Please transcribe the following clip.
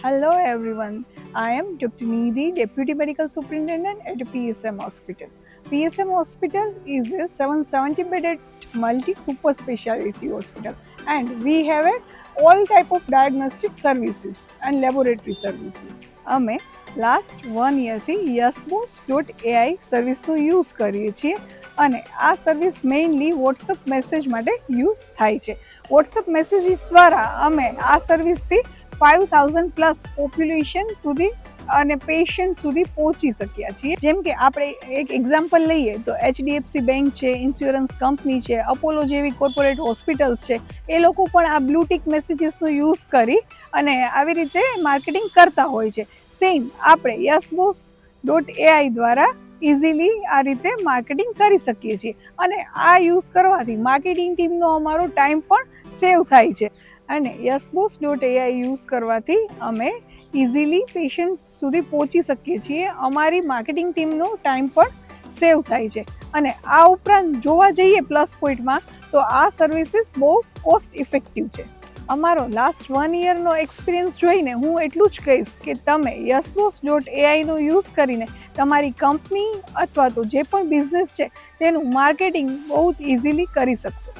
Hello everyone. I am Dr. Nidhi, Deputy Medical Superintendent at PSM Hospital. PSM Hospital is a 770 bedded multi super specialty hospital, and we have a all type of diagnostic services and laboratory services. અમે last 1 યરથી yasboost.ai સર્વિસનો use કરીએ છીએ અને આ service mainly WhatsApp message માટે use થાય છે. WhatsApp messages દ્વારા અમે આ સર્વિસથી 5000 પ્લસ પોપ્યુલેશન સુધી અને પેશન્ટ સુધી પહોંચી શક્યા છીએ. જેમ કે આપણે એક એક્ઝામ્પલ લઈએ તો HDFC બેંક છે, ઇન્સ્યોરન્સ કંપની છે, અપોલો જેવી કોર્પોરેટ હોસ્પિટલ્સ છે, એ લોકો પણ આ બ્લૂટિક મેસેજીસનો યુઝ કરી અને આવી રીતે માર્કેટિંગ કરતા હોય છે. સેમ આપણે yasboost.ai દ્વારા ઇઝીલી આ રીતે માર્કેટિંગ કરી શકીએ છીએ અને આ યુઝ કરવાથી માર્કેટિંગ ટીમનો અમારો ટાઈમ પણ સેવ થાય છે. અને yasboost.ai યુઝ કરવાથી અમે ઇઝીલી પેશન્ટ સુધી પહોંચી શકીએ છીએ. અમારી માર્કેટિંગ ટીમનો ટાઈમ પણ સેવ થાય છે. અને આ ઉપરાંત જોવા જઈએ પ્લસ પોઈન્ટમાં તો આ સર્વિસીસ બહુ કોસ્ટ ઇફેક્ટિવ છે. અમારો લાસ્ટ 1 યરનો એક્સપિરિયન્સ જોઈને હું એટલું જ કહીશ કે તમે yasboost.ai નો યુઝ કરીને તમારી કંપની અથવા તો જે પણ બિઝનેસ છે તેનું માર્કેટિંગ બહુ ઇઝીલી કરી શકશો.